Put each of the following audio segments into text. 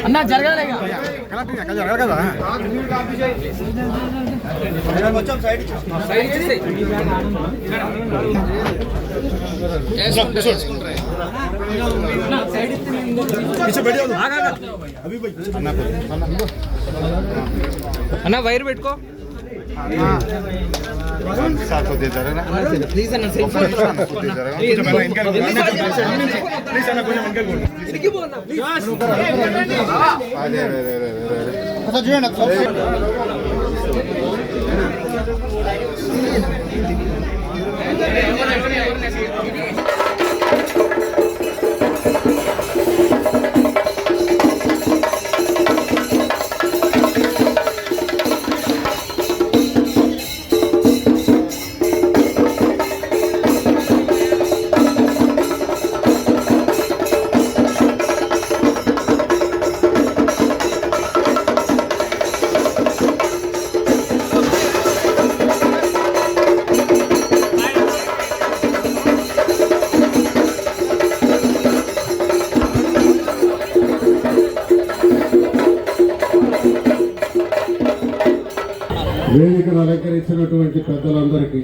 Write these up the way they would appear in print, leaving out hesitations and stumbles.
అన్నా జరగాలి కదా అన్నా వైర్ పెట్టుకో ప్లీజ్ అన్న సెల్ ఫోన్ వేదికను అలంకరించినటువంటి పెద్దలందరికీ,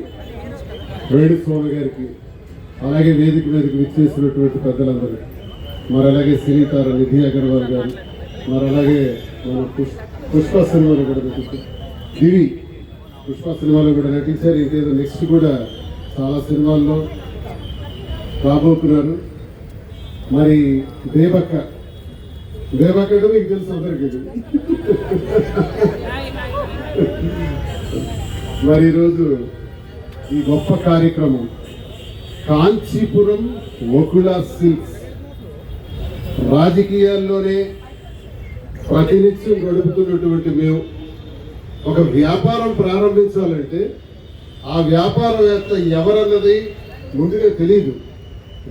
వేణుస్వామి గారికి, అలాగే వేదిక మీదకి విచ్చేసినటువంటి పెద్దలందరికీ, మరి అలాగే సినీతార నిధి అగర్వాల్ గారు, మరి అలాగే మన పుష్ప సినిమాలో కూడా దివి పుష్ప సినిమాలో కూడా నటించారు. ఇంకేదో నెక్స్ట్ కూడా చాలా సినిమాల్లో రాబోతున్నారు. మరి దేవక్క అంటే మీకు తెలుసు అందరికీ. మరి ఈరోజు ఈ గొప్ప కార్యక్రమం కాంచీపురం వకుళ సిల్క్స్ రాజకీయాల్లోనే ప్రతినిత్యం గడుపుతున్నటువంటి మేము ఒక వ్యాపారం ప్రారంభించాలంటే ఆ వ్యాపారవేత్త ఎవరన్నది ముందుగా తెలియదు,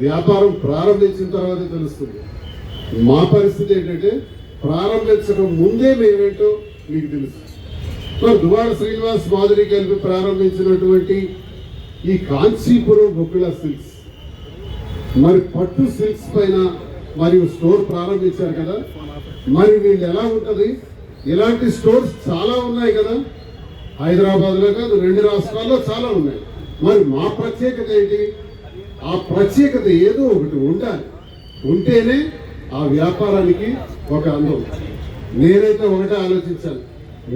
వ్యాపారం ప్రారంభించిన తర్వాతే తెలుస్తుంది. మా పరిస్థితి ఏంటంటే ప్రారంభించడం ముందే మేమేంటో మీకు తెలుసు. దువాడ శ్రీనివాస్ మాధురి కలిపి ప్రారంభించినటువంటి ఈ కాంచీపురం వకుళ సిల్క్స్, మరి పట్టు సిల్క్స్ పైన మరియు స్టోర్ ప్రారంభించారు కదా. మరి వీళ్ళు ఎలా ఉంటుంది? ఇలాంటి స్టోర్స్ చాలా ఉన్నాయి కదా, హైదరాబాద్లో కాదు 2 రాష్ట్రాల్లో చాలా ఉన్నాయి. మరి మా ప్రత్యేకత ఏంటి? ఆ ప్రత్యేకత ఏదో ఒకటి ఉండాలి, ఉంటేనే ఆ వ్యాపారానికి ఒక అందం. నేనైతే ఒకటే ఆలోచించాను,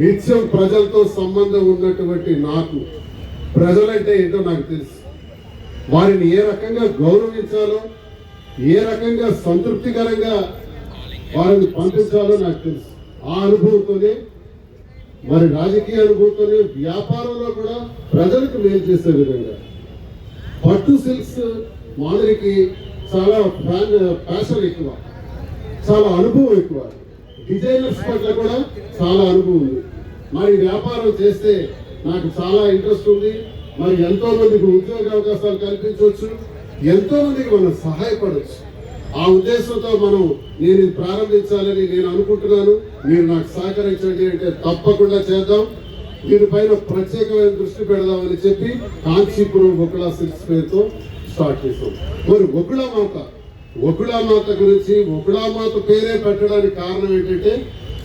నిత్యం ప్రజలతో సంబంధం ఉన్నటువంటి నాకు ప్రజలంటే ఏంటో నాకు తెలుసు. వారిని ఏ రకంగా గౌరవించాలో, ఏ రకంగా సంతృప్తికరంగా వారిని పంపించాలో నాకు తెలుసు. ఆ అనుభవంతోనే, మరి రాజకీయ అనుభవంతోనే వ్యాపారంలో కూడా ప్రజలకు మేలు చేసే విధంగా పట్టు సిల్క్స్ మాదిరికి చాలా ప్యాషన్ ఎక్కువ, చాలా అనుభవం ఎక్కువ, డిజైనర్స్ పట్ల కూడా చాలా అనుభవం ఉంది. మరి వ్యాపారం చేస్తే నాకు చాలా ఇంట్రెస్ట్ ఉంది. మరి ఎంతో మందికి ఉద్యోగ అవకాశాలు కల్పించవచ్చు, ఎంతో మందికి మనం సహాయపడవచ్చు. ఆ ఉద్దేశంతో నేను ఇది ప్రారంభించాలని నేను అనుకుంటున్నాను. మీరు నాకు సహకరించండి అంటే తప్పకుండా చేద్దాం. దీనిపైన ప్రత్యేకమైన దృష్టి పెడదామని చెప్పి కాంచీపురం వకుళ సిల్క్స్ పేరుతో స్టార్ట్ చేసాం. మరి వకుళమాత గురించి, వకుళమాత పేరే పెట్టడానికి కారణం ఏంటంటే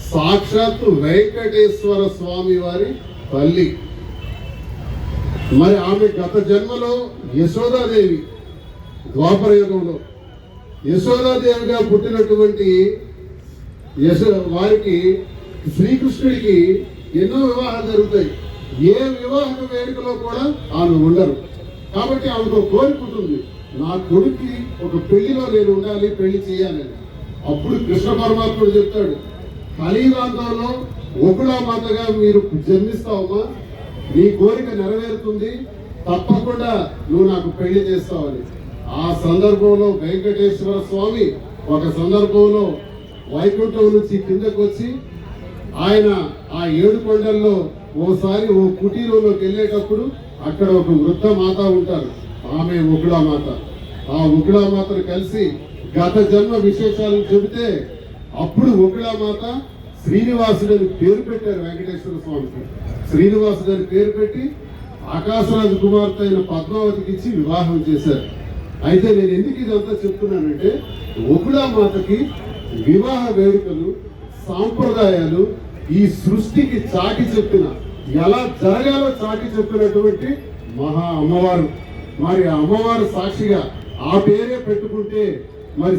సాక్షాత్తు వెంకటేశ్వర స్వామి వారి తల్లి. మరి ఆమె గత జన్మలో యశోదాదేవి, ద్వాపర యుగంలో యశోదాదేవిగా పుట్టినటువంటి వారికి శ్రీకృష్ణుడికి ఎన్నో వివాహాలు జరుగుతాయి. ఏ వివాహ వేడుకలో కూడా ఆమె ఉండరు. కాబట్టి ఆమెకు కోరిక ఉంటుంది, నా కొడుక్కి ఒక పెళ్లిలో నేను ఉండాలి, పెళ్లి చేయాలని. అప్పుడు కృష్ణ పరమాత్ముడు చెప్తాడు, కలియుగాంతంలో వకుళమాతగా మీరు జన్మిస్తావమ్మా, నీ కోరిక నెరవేరుతుంది, తప్పకుండా నువ్వు నాకు పెళ్లి చేస్తావని. ఆ సందర్భంలో వెంకటేశ్వర స్వామి ఒక సందర్భంలో వైకుంఠం నుంచి కిందకు వచ్చి ఆయన ఆ 7 కొండల్లో ఓసారి ఓ కుటీరంలోకి వెళ్ళేటప్పుడు అక్కడ ఒక వృద్ధ మాత ఉంటారు, ఆమె ఉగ్రామాత. ఆ ఉగ్రామాతను కలిసి గత జన్మ విశేషాలను చెబితే అప్పుడు ఉగ్రామాత శ్రీనివాసుడు అని పేరు పెట్టారు వెంకటేశ్వర స్వామికి. శ్రీనివాసుడు అని పేరు పెట్టి ఆకాశరాజు కుమార్తె అయిన పద్మావతికి ఇచ్చి వివాహం చేశారు. అయితే నేను ఎందుకు ఇదంతా చెప్తున్నానంటే ఉగ్రామాతకి వివాహ వేడుకలు సాంప్రదాయాలు ఈ సృష్టికి చాటి చెప్పిన, ఎలా జరగాలో చాటి చెప్పినటువంటి మహా అమ్మవారు. మరి ఆ అమ్మవారు సాక్షిగా ఆ పేరే పెట్టుకుంటే మరి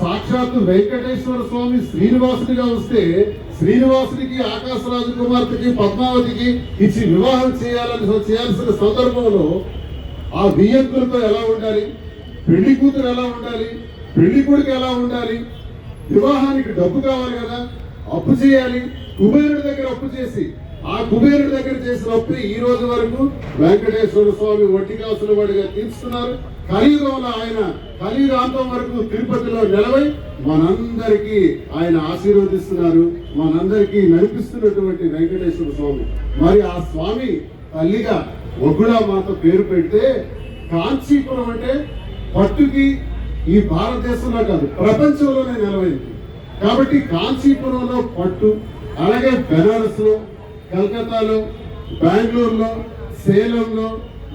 సాక్షాత్తు వెంకటేశ్వర స్వామి శ్రీనివాసుడిగా వస్తే శ్రీనివాసుడికి ఆకాశరాజు కుమార్తెకి పద్మావతికి ఇచ్చి వివాహం చేయాల్సిన సందర్భంలో ఆ వియ్యంకులతో ఎలా ఉండాలి, పెళ్లి కూతురు ఎలా ఉండాలి, పెళ్లి కొడుకు ఎలా ఉండాలి, వివాహానికి డబ్బు కావాలి కదా, అప్పు చేయాలి. కుబేరుడి దగ్గర అప్పు చేసి ఆ కుబేరుడి దగ్గర చేసిన అప్పు ఈ రోజు వరకు వెంకటేశ్వర స్వామి వడ్డీ కాసుల వాడిగా తీర్చుతున్నారు. కలియుగంలో ఆయన కలియుగాంతం వరకు తిరుపతిలో నిలవై మనందరికీ ఆయన ఆశీర్వదిస్తున్నారు, మనందరికీ నడిపిస్తున్నటువంటి వెంకటేశ్వర స్వామి. మరి ఆ స్వామి తల్లిగా ఒగ్గుళామాత పేరు పెడితే కాంచీపురం అంటే పట్టుకి ఈ భారతదేశంలో కాదు ప్రపంచంలోనే నిలవైంది. కాబట్టి కాంచీపురంలో పట్టు, అలాగే బెనారస్ లో, కలకత్తాలో, బెంగళూరులో, సేలంలో,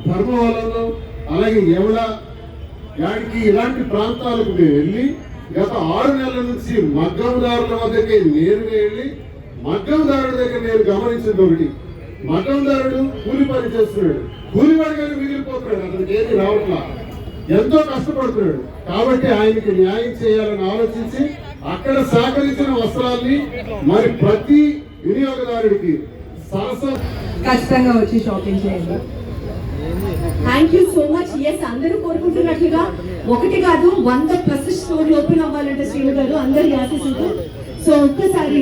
ధర్మవరంలో, అలాగే యవడ యాడికి ఇలాంటి ప్రాంతాలకు మేము వెళ్ళి గత 6 నెలల నుంచి మగ్గందారుల వద్దకే నేరుగా వెళ్ళి మగ్గందారుడి దగ్గర నేను గమనించింది ఒకటి, మగ్గందారుడు కూలి పని చేస్తున్నాడు, కూలివాడిగానే మిగిలిపోతున్నాడు, అతనికి ఏది రావట్లా, ఎంతో కష్టపడుతున్నాడు. కాబట్టి ఆయనకి న్యాయం చేయాలని ఆలోచించి అక్కడ సేకరించిన వస్త్రాల్ని మరి ప్రతి వినియోగదారుడికి ఖచ్చితంగా వచ్చి షాపింగ్ చేయండి. Thank you so much. Yes, అందరూ కోరుకుంటున్నట్లుగా 1 కాదు 100+ స్టోర్లు ఓపెన్ అవ్వాలంటే శ్రీను గారు అందరి ఆశీస్సులతో. సో ఒక్కసారి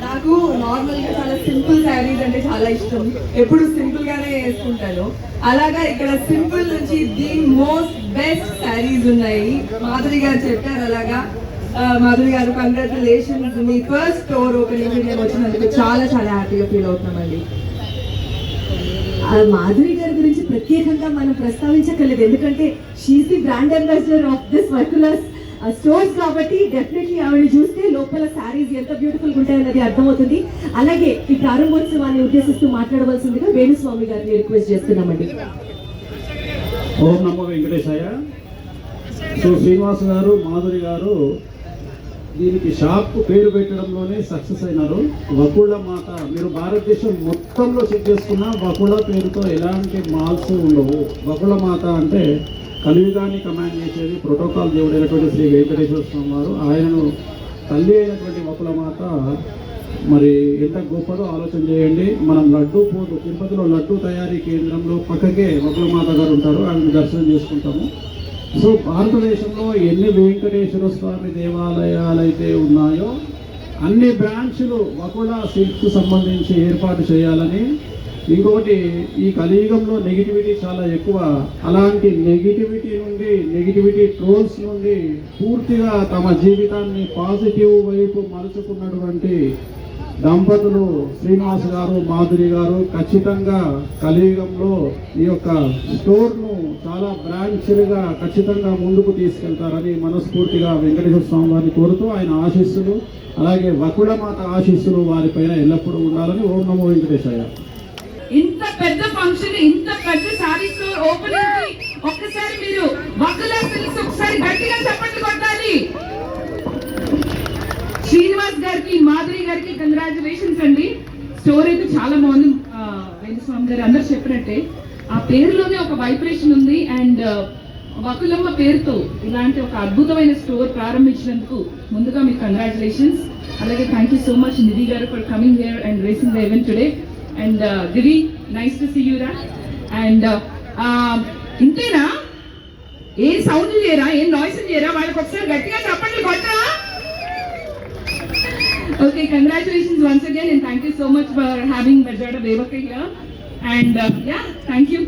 నాకు నార్మల్ గా చాలా సింపుల్ శారీస్ అంటే చాలా ఇష్టం, ఎప్పుడు సింపుల్ గానే వేసుకుంటాను. అలాగా ఇక్కడ సింపుల్ నుంచి ది మోస్ట్ బెస్ట్ శారీస్ ఉన్నాయి. మాధురి గారు చెప్పారు అలాగా. మాధురి గారు కంగ్రాచులేషన్స్, మీ ఫస్ట్ స్టోర్ ఓపెనింగ్ మేము వచ్చినందుకు చాలా చాలా హ్యాపీగా ఫీల్ అవుతున్నామండి. మాధురి గారి గురించి ప్రత్యేకంగా మనం ప్రస్తావించక్కర్లేదు, ఎందుకంటే she is the brand ambassador of this వర్కులర్స్ స్టోర్స్ కాబట్టి డెఫినెట్లీ ఆవిడ చూస్తే లోపల శారీస్ ఎంత బ్యూటిఫుల్ ఉంటాయన్నది అర్థమవుతుంది. అలాగే ఈ ప్రారంభోత్సవాన్ని ఉద్దేశిస్తూ మాట్లాడవలసిందిగా వేణుస్వామి గారిని రిక్వెస్ట్ చేస్తున్నామండి. ఓం నమో వెంకటేశాయ. సో శ్రీనివాస్ గారు, మాధురి గారు దీనికి షాప్ పేరు పెట్టడంలోనే సక్సెస్ అయినారు. వకుళ మాత, మీరు భారతదేశం మొత్తంలో చెక్ చేసుకున్న వకుళ పేరుతో ఎలాంటి మాల్స్ ఉండవు. వకుళ మాత అంటే కలియుగాన్ని కమాండ్ చేసేది ప్రోటోకాల్ దేవుడైనటువంటి శ్రీ వెంకటేశ్వర స్వామి వారు. ఆయనను తల్లి అయినటువంటి వకుళ మాత మరి ఎంత గొప్పదో ఆలోచన చేయండి. మనం లడ్డూ పోదు, తిరుపతిలో లడ్డూ తయారీ కేంద్రంలో పక్కకే వకుళ మాత గారు ఉంటారు, ఆయన దర్శనం చేసుకుంటాము. సో భారతదేశంలో ఎన్ని వెంకటేశ్వర స్వామి దేవాలయాలు అయితే ఉన్నాయో అన్ని బ్రాంచ్లు వకుళ సిల్క్ సంబంధించి ఏర్పాటు చేయాలని. ఇంకొకటి, ఈ కలియుగంలో నెగిటివిటీ చాలా ఎక్కువ. అలాంటి నెగిటివిటీ ట్రోల్స్ నుండి పూర్తిగా తమ జీవితాన్ని పాజిటివ్ వైపు మలుచుకున్నటువంటి దంపతులు శ్రీనివాస్ గారు, మాధురి గారు ఖచ్చితంగా కలియుగంలో ఈ యొక్క స్టోర్ను చాలా బ్రాంచ్లుగా ఖచ్చితంగా ముందుకు తీసుకెళ్తారని మనస్ఫూర్తిగా వెంకటేశ్వర స్వామి వారిని కోరుతూ ఆయన ఆశీస్సులు, అలాగే వకుళమాత ఆశీస్సులు వారిపైన ఎల్లప్పుడూ ఉండాలని ఓం నమో వెంకటేశాయ. ఇంత పెద్ద ఫంక్షన్, ఇంత పెద్ద సారీ స్టోర్ ఓపెనింగ్ కి ఒక్కసారి మీరు వకుళ సిల్క్స్ ఒకసారి గట్టిగా చప్పట్లు కొట్టాలి. శ్రీనివాస్ గారికి, మాధురి గారికి కంగ్రాచులేషన్స్ అండి. స్టోర్ అయితే చాలా బాగుంది. వేణుస్వామి గారు అందరు చెప్పినట్టే ఆ పేరులోనే ఒక వైబ్రేషన్ ఉంది. అండ్ వకులమ్మ పేరుతో ఇలాంటి ఒక అద్భుతమైన స్టోర్ ప్రారంభించినందుకు ముందుగా మీకు కంగ్రాచులేషన్స్. అలాగే thank you so much Nidhi garu for coming here and gracing the event today. And Divi, nice to see you రా. అండ్ ఇంతేనా, ఏం సౌండ్ చేయరా, ఏం నాయిస్ చేయరా, వాళ్ళకి ఒకసారి గట్టిగా చప్పట్లు కొట్టరా. Okay, congratulations once again and thank you so much for having Bajada Devaka here. And yeah, thank you.